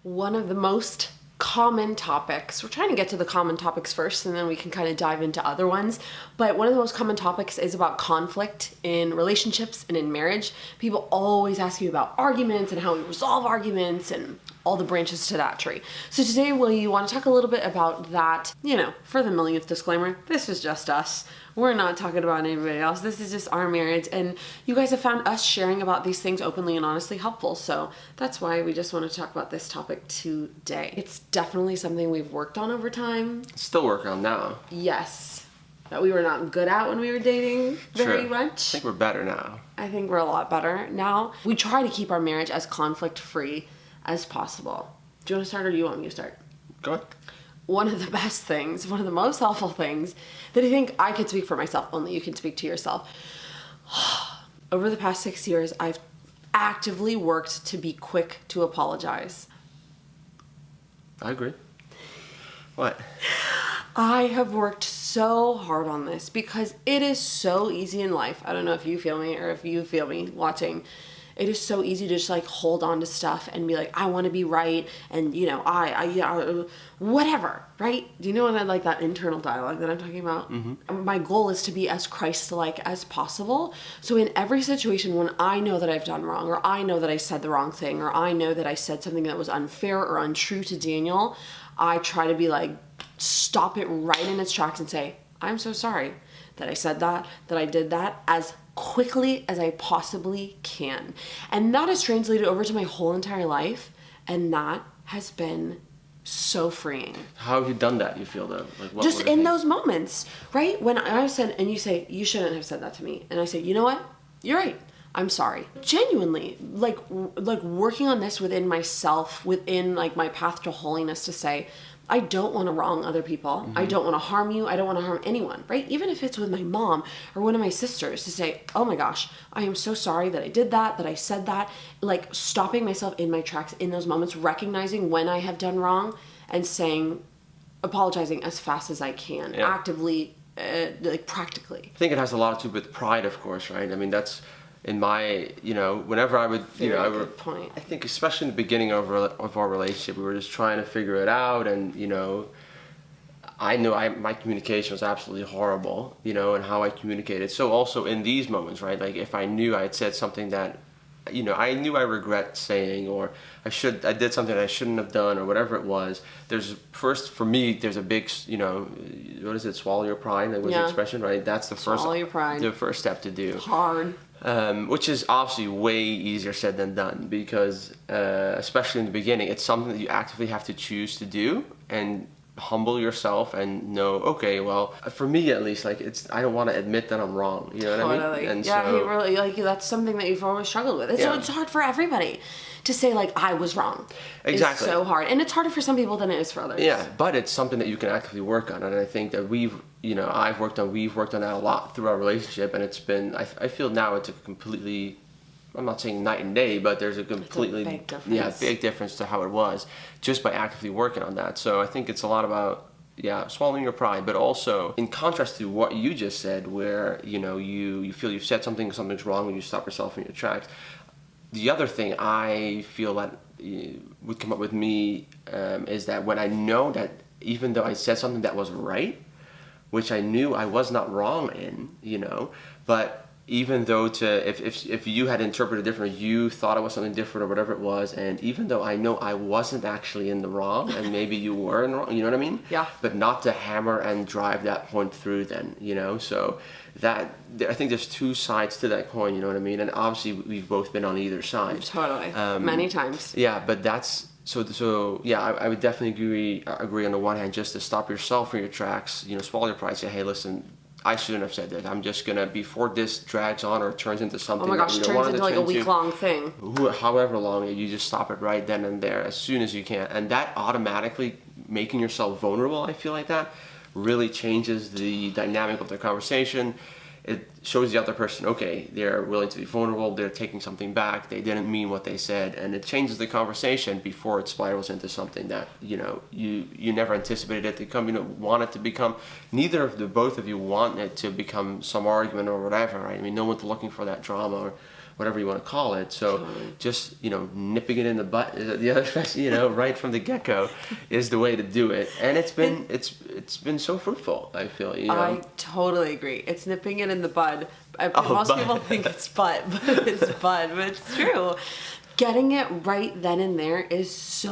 One of the most common topics, we're trying to get to the common topics first and then we can kind of dive into other ones, but one of the most common topics is about conflict in relationships and in marriage. People always ask you about arguments and how we resolve arguments and all the branches to that tree. So today we want to talk a little bit about that. For the millionth disclaimer, this is just us. We're not talking about anybody else. This is just our marriage, and you guys have found us sharing about these things openly and honestly helpful. So that's why we just want to talk about this topic today. It's definitely something we've worked on over time. Still working on now. Yes. That we were not good at when we were dating very much. I think we're better now. I think we're a lot better now. We try to keep our marriage as conflict-free as possible. Do you want to start or do you want me to start? Go ahead. One of the best things, one of the most helpful things that I think I could speak for myself, only you can speak to yourself. Over the past 6 years, I've actively worked to be quick to apologize. I agree. What? I have worked so hard on this because it is so easy in life. I don't know if you feel me or if you feel me watching. It is so easy to just hold on to stuff and be like, I want to be right. And whatever, right? Do you know what that internal dialogue that I'm talking about? Mm-hmm. My goal is to be as Christ-like as possible. So in every situation when I know that I've done wrong, or I know that I said the wrong thing, or I know that I said something that was unfair or untrue to Daniel, I try to be stop it right in its tracks and say, I'm so sorry that I said that I did that, as quickly as I possibly can. And that has translated over to my whole entire life, and that has been so freeing. How have you done that, you feel, though? Just in those moments, right? When I said, and you say, you shouldn't have said that to me. And I say, you know what? You're right. I'm sorry. Genuinely, working on this within myself, within my path to holiness, to say, I don't want to wrong other people. Mm-hmm. I don't want to harm you. I don't want to harm anyone, right? Even if it's with my mom or one of my sisters, to say, oh my gosh, I am so sorry that I did that I said that. Stopping myself in my tracks in those moments, recognizing when I have done wrong and apologizing as fast as I can, actively, practically. I think it has a lot to do with pride, of course, right? I mean, that's in my, whenever I would, Good point. I think especially in the beginning of our relationship, we were just trying to figure it out, and, I knew my communication was absolutely horrible, and how I communicated. So also in these moments, right, if I knew I had said something that, I knew I regret saying, or I did something I shouldn't have done, or whatever it was, there's a big, what is it, swallow your pride, that was the expression, right? That's the swallow your pride. The first step to do. Hard. Which is obviously way easier said than done, because especially in the beginning, it's something that you actively have to choose to do and humble yourself and know, okay, well, for me at least, I don't want to admit that I'm wrong. You know what I mean? And he really, that's something that you've always struggled with. So it's hard for everybody to say, I was wrong. Exactly. It's so hard. And it's harder for some people than it is for others. Yeah, but it's something that you can actively work on. And I think that we've worked on that a lot through our relationship. And it's been, I feel now it's a completely, I'm not saying night and day, but there's a completely, big difference to how it was just by actively working on that. So I think it's a lot about, swallowing your pride, but also in contrast to what you just said, where, you feel you've said something's wrong when you stop yourself in your tracks. The other thing I feel that would come up with me is that when I know that even though I said something that was right, which I knew I was not wrong in, but even though if you had interpreted differently, you thought it was something different or whatever it was, and even though I know I wasn't actually in the wrong, and maybe you were in the wrong, you know what I mean? Yeah. But not to hammer and drive that point through then, so that, I think there's two sides to that coin, you know what I mean? And obviously we've both been on either side. Totally. Many times. Yeah, but that's, I would definitely agree on the one hand, just to stop yourself in your tracks, swallow your pride, say, hey, listen, I shouldn't have said that. I'm just going to, before this drags on or turns into something. Oh my gosh, that turns into a week-long thing. However long, you just stop it right then and there as soon as you can. And that automatically, making yourself vulnerable, I feel like that, really changes the dynamic of the conversation. It shows the other person, okay, they're willing to be vulnerable, they're taking something back, they didn't mean what they said, and it changes the conversation before it spirals into something that, you never anticipated it to come, want it to become. Neither of both of you want it to become some argument or whatever, right? I mean, no one's looking for that drama whatever you want to call it. So just, nipping it in the butt, the other, right from the get-go is the way to do it. And it's been so fruitful, I feel. I totally agree. It's nipping it in the bud. Bud. People think it's butt, but it's bud. But it's true. Getting it right then and there is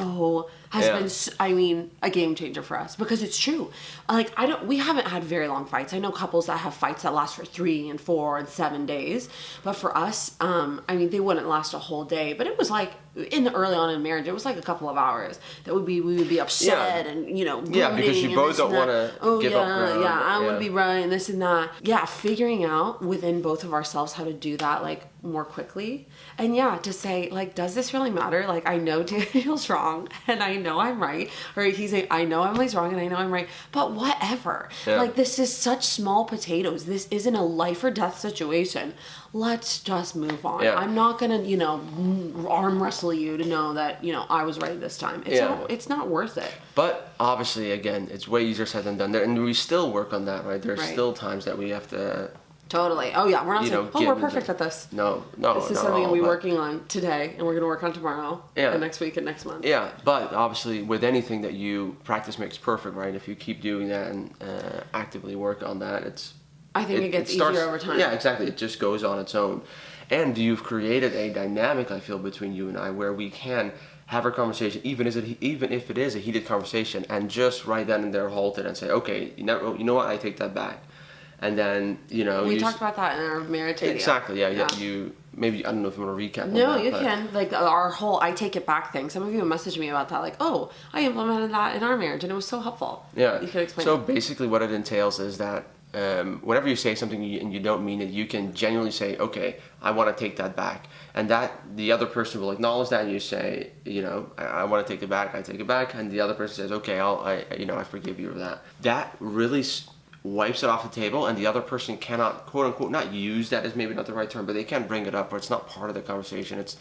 been a game changer for us, because it's true. Like, we haven't had very long fights. I know couples that have fights that last for 3 and 4 and 7 days, but for us, they wouldn't last a whole day, but it was like in the early on in marriage, it was like a couple of hours that we would be upset and, because you both don't want to give up ground. I want to be right and this and that. Yeah. Figuring out within both of ourselves how to do that, like, more quickly. And to say, like, does this really matter? Like, I know Daniel's wrong and I know I'm right. Or he's saying, I know Emily's wrong and I know I'm right. But whatever. Yeah. Like, this is such small potatoes. This isn't a life or death situation. Let's just move on. Yeah. I'm not going to, arm wrestle you to know that, I was right this time. It's not worth it. But obviously, again, it's way easier said than done. And we still work on that, right? There's still times that we have to... Totally. Oh, yeah. We're not saying, we're perfect at this. No. This is something we're working on today, and we're going to work on tomorrow, and next week, and next month. Yeah, but obviously, with anything that you practice makes perfect, right? If you keep doing that and actively work on that, I think it gets easier over time. Yeah, exactly. It just goes on its own. And you've created a dynamic, I feel, between you and I, where we can have our conversation, even if it is a heated conversation, and just right then and there halt it and say, okay, you know what, I take that back. And then, we talked about that in our marriage video. Exactly, yeah. You maybe, I don't know if you want to recap on No, that, you can. Like, our whole I take it back thing. Some of you messaged me about that, like, oh, I implemented that in our marriage, and it was so helpful. Yeah. You could explain So basically what it entails is that whenever you say something and you don't mean it, you can genuinely say, okay, I want to take that back. And that the other person will acknowledge that, and you say, I want to take it back, I take it back. And the other person says, okay, I forgive you for that. That really wipes it off the table, and the other person cannot, quote unquote, not use that as maybe not the right term, but they can't bring it up, or it's not part of the conversation. It's,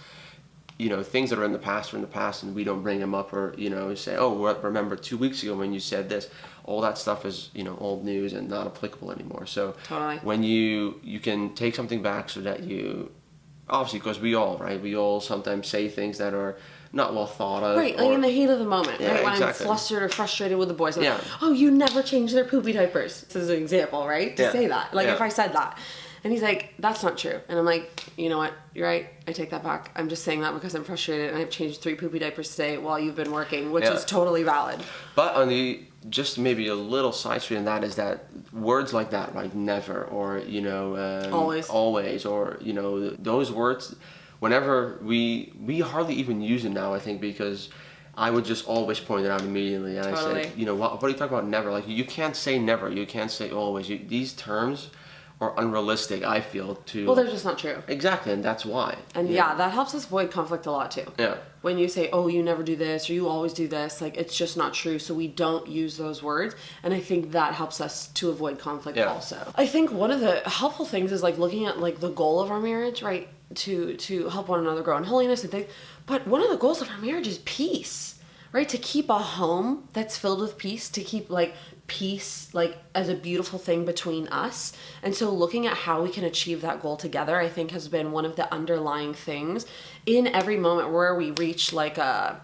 things that are in the past are in the past, and we don't bring them up, or, say, oh, remember 2 weeks ago when you said this. All that stuff is, old news and not applicable anymore. So totally. When you can take something back so that you, obviously, because we all sometimes say things that are not well thought of. Right, like in the heat of the moment, right? When exactly. I'm flustered or frustrated with the boys. I'm like, oh, you never change their poopy diapers. This is an example, right? To say that. Like, if I said that. And he's like, that's not true. And I'm like, you know what? You're right. I take that back. I'm just saying that because I'm frustrated, and I've changed 3 poopy diapers today while you've been working, which is totally valid. But on the, just maybe a little side street in that is that words like that, like never, or, always, or, those words, whenever we hardly even use it now, I think, because I would just always point it out immediately. And totally. I said, what are you talking about never? Like, you can't say never. You can't say always. These terms are unrealistic, I feel, to... Well, they're just not true. Exactly, and that's why. And that helps us avoid conflict a lot, too. Yeah. When you say, oh, you never do this, or you always do this, like, it's just not true, so we don't use those words. And I think that helps us to avoid conflict also. I think one of the helpful things is, like, looking at, like, the goal of our marriage, right, to help one another grow in holiness and things. But one of the goals of our marriage is peace, right? To keep a home that's filled with peace, to keep, like, peace, like, as a beautiful thing between us. And so looking at how we can achieve that goal together, I think, has been one of the underlying things in every moment where we reach, like, an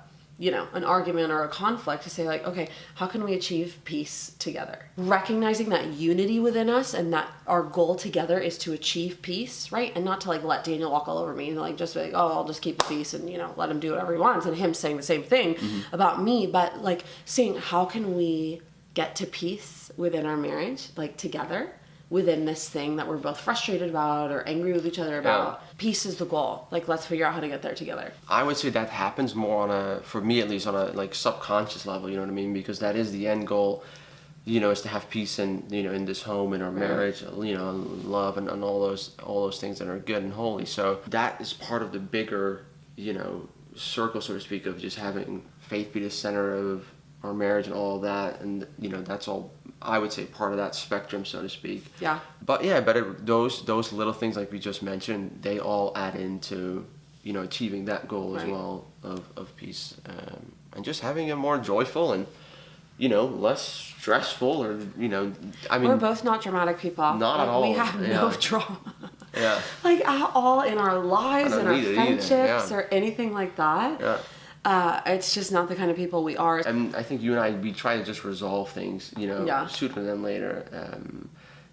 argument or a conflict, to say, like, okay, how can we achieve peace together? Recognizing that unity within us, and that our goal together is to achieve peace, right? And not to, like, let Daniel walk all over me and, like, just be like, oh, I'll just keep the peace and, let him do whatever he wants, and him saying the same thing about me, but, like, saying, how can we get to peace within our marriage, like, together, within this thing that we're both frustrated about or angry with each other about. Peace is the goal. Like, let's figure out how to get there together. I would say that happens more for me at least, on a, like, subconscious level, you know what I mean? Because that is the end goal, is to have peace in this home, in our marriage, and love, and all those things that are good and holy. So that is part of the bigger, circle, so to speak, of just having faith be the center of our marriage and all of that, and that's all, I would say, part of that spectrum, so to speak. Yeah. But those little things, like we just mentioned, they all add into achieving that goal as well of peace, and just having a more joyful and less stressful, or I mean, we're both not dramatic people. Not at all. We have no drama. Yeah. Like at all in our lives, in our friendships, yeah. or anything like that. Yeah. It's just not the kind of people we are. And I think you and I, we try to just resolve things, Yeah. sooner than later,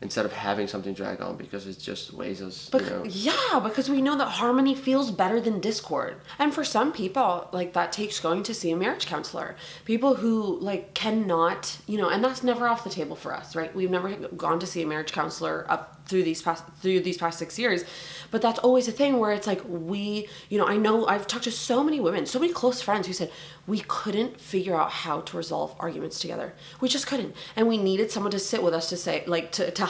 instead of having something drag on, because it just weighs us, Yeah, because we know that harmony feels better than discord. And for some people, like, that takes going to see a marriage counselor. People who, like, cannot, and that's never off the table for us, right? We've never gone to see a marriage counselor up through these past 6 years. But that's always a thing where it's like I know I've talked to so many women, so many close friends who said we couldn't figure out how to resolve arguments together. We just couldn't. And we needed someone to sit with us to say, like, to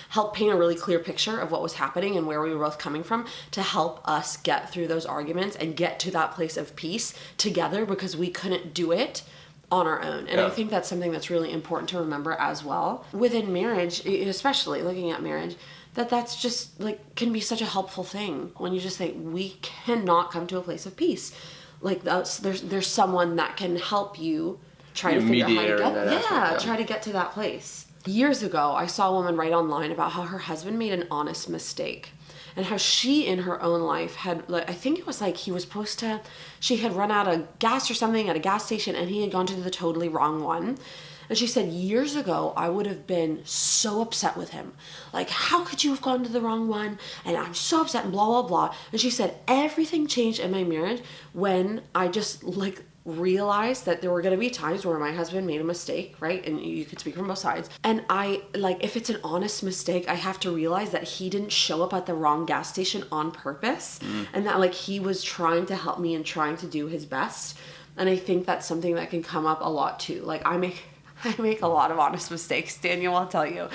help paint a really clear picture of what was happening and where we were both coming from, to help us get through those arguments and get to that place of peace together, because we couldn't do it on our own. And I think that's something that's really important to remember as well. Within marriage, especially looking at marriage, that's just, like, can be such a helpful thing when you just say, we cannot come to a place of peace. Like, there's someone that can help you try to figure out how to get, try to get to that place. Years ago, I saw a woman write online about how her husband made an honest mistake, and how she in her own life had, like, I think it was like she had run out of gas or something at a gas station, and he had gone to the totally wrong one. And she said, years ago, I would have been so upset with him. Like, how could you have gone to the wrong one? And I'm so upset and blah, blah, blah. And she said, everything changed in my marriage when I just, like, realized that there were going to be times where my husband made a mistake, right? And you could speak from both sides. And I, like, if it's an honest mistake, I have to realize that he didn't show up at the wrong gas station on purpose. And that, like, he was trying to help me and trying to do his best. And I think that's something that can come up a lot too. Like, I make a lot of honest mistakes, Daniel, I'll tell you.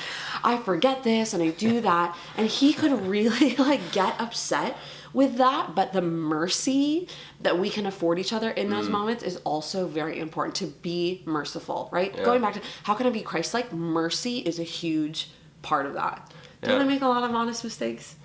I forget this and I do that. And he could really, like, get upset with that. But the mercy that we can afford each other in those moments is also very important, to be merciful, right? Yeah. Going back to how can I be Christ-like? Mercy is a huge part of that. Don't I make a lot of honest mistakes?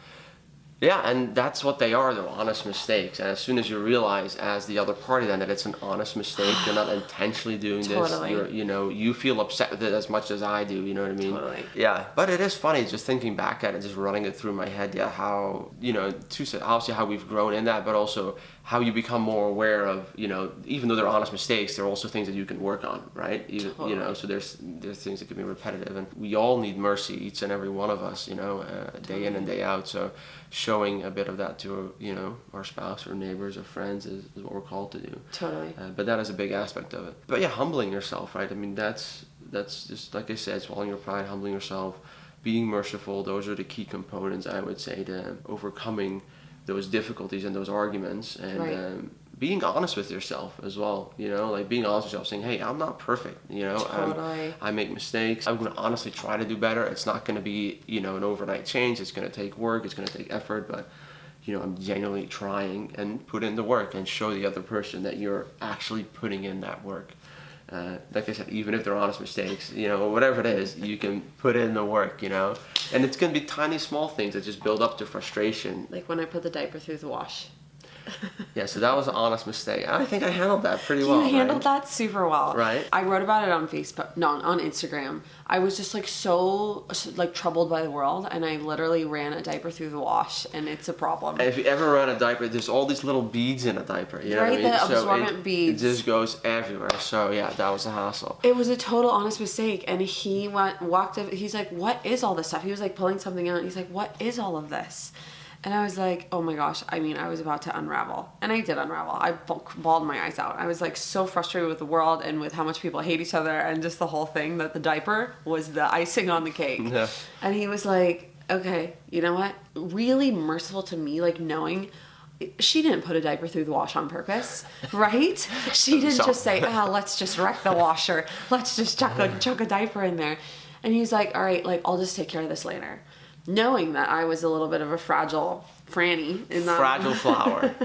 Yeah, and that's what they are, though, honest mistakes. And as soon as you realize, as the other party, then, that it's an honest mistake, you're not intentionally doing this. You feel upset with it as much as I do, you know what I mean? Totally. Yeah, but it is funny just thinking back at it, just running it through my head, how, obviously how we've grown in that, but also how you become more aware of, even though they're honest mistakes, there are also things that you can work on, right? So there's things that can be repetitive, and we all need mercy, each and every one of us, day in and day out. So showing a bit of that to, our spouse or neighbors or friends is what we're called to do. Totally. But that is a big aspect of it. But yeah, humbling yourself, right? I mean, that's just, like I said, swallowing your pride, humbling yourself, being merciful. Those are the key components, I would say, to overcoming those difficulties and those arguments, and being honest with yourself as well, like being honest with yourself, saying, hey, I'm not perfect, Totally. I make mistakes. I'm going to honestly try to do better. It's not going to be, an overnight change. It's going to take work. It's going to take effort, but, I'm genuinely trying, and put in the work and show the other person that you're actually putting in that work. Like I said, even if they're honest mistakes, whatever it is, you can put in the work, and it's going to be tiny, small things that just build up to frustration. Like when I put the diaper through the wash. Yeah, so that was an honest mistake. I think I handled that pretty well. You handled that super well. Right. I wrote about it on on Instagram. I was just so troubled by the world, and I literally ran a diaper through the wash, and it's a problem. And if you ever run a diper, there's all these little beads in a diaper. You know right, what I mean? the absorbent beads. It just goes everywhere. So yeah, that was a hassle. It was a total honest mistake, and he walked up. He's like, "What is all this stuff?" He was like pulling something out, and he's like, "What is all of this?" And I was like, oh my gosh, I was about to unravel. And I did unravel. I bawled my eyes out. I was like so frustrated with the world and with how much people hate each other and just the whole thing, that the diaper was the icing on the cake. Yeah. And he was like, okay, you know what? Really merciful to me, like knowing she didn't put a diaper through the wash on purpose, right? She didn't just say, let's just wreck the washer. Let's just chuck a diaper in there. And he's like, all right, like I'll just take care of this later. Knowing that I was a little bit of a fragile Franny in that fragile flower.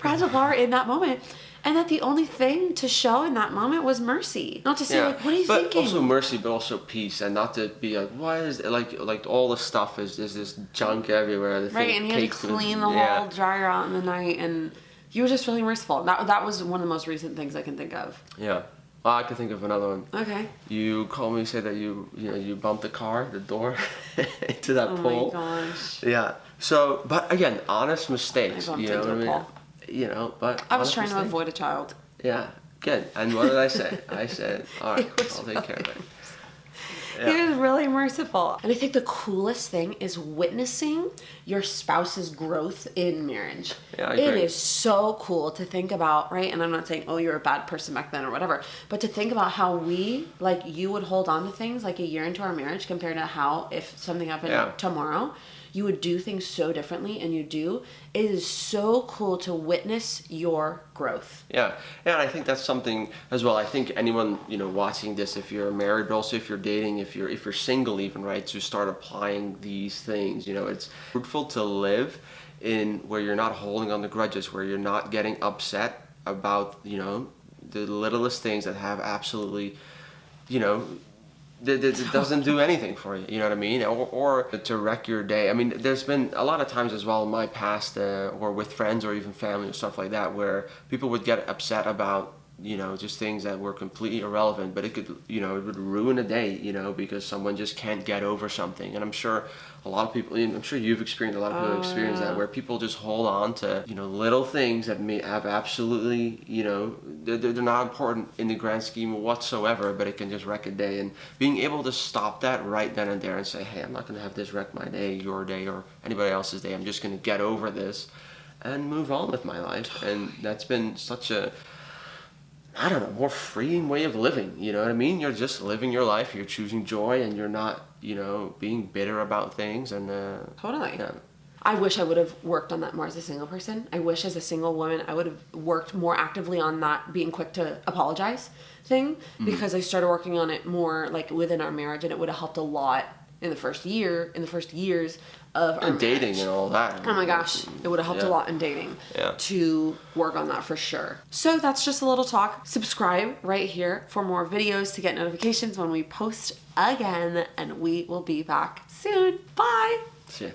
Fragile flower in that moment. And that the only thing to show in that moment was mercy. Not to say like, what are you thinking? But also mercy, but also peace, and not to be like, why is it like all the stuff is this junk everywhere. Right, and he had to clean the whole dryer out in the night, and you were just really merciful. That was one of the most recent things I can think of. Yeah. Well, I could think of another one. Okay. You called me, say that you bumped the door into that Oh pole. my gosh. Yeah. So, but again, honest mistakes. I bumped You know into what I a mean? pole. You know, but I was honest trying to mistakes. avoid a child. Yeah. Good. And what did I say? I said, all right, It was I'll take really care of it. He Yeah. was really merciful. And I think the coolest thing is witnessing your spouse's growth in marriage. Yeah, I It agree. is so cool to think about, right? And I'm not saying, oh, you're a bad person back then or whatever, but to think about how you would hold on to things like a year into our marriage compared to how if something happened tomorrow, you would do things so differently, and you do. It is so cool to witness your growth. Yeah, and I think that's something as well. I think anyone watching this, if you're married, but also if you're dating, if you're single, even right, to start applying these things. It's fruitful to live in where you're not holding on to grudges, where you're not getting upset about the littlest things that have absolutely that doesn't do anything for you. You know what I mean? Or to wreck your day. I mean, there's been a lot of times as well in my past, or with friends or even family or stuff like that, where people would get upset about just things that were completely irrelevant, but it could it would ruin a day, because someone just can't get over something. And I'm sure a lot of people, and I'm sure you've experienced, a lot of people have experienced that, where people just hold on to little things that may have absolutely they're not important in the grand scheme whatsoever, but it can just wreck a day. And being able to stop that right then and there and say, hey, I'm not going to have this wreck my day, your day, or anybody else's day. I'm just going to get over this and move on with my life. And that's been such a, I don't know, more freeing way of living. You know what I mean? You're just living your life. You're choosing joy, and you're not, being bitter about things. And Totally. Yeah. I wish I would have worked on that more as a single person. I wish as a single woman I would have worked more actively on that being quick to apologize thing, because I started working on it more like within our marriage, and it would have helped a lot in the first years of our And dating marriage. and all that. Oh my gosh, it would have helped a Yeah. lot in dating Yeah. to work on that for sure. So that's just a little talk. Subscribe right here for more videos to get notifications when we post again, and we will be back soon. Bye. See ya.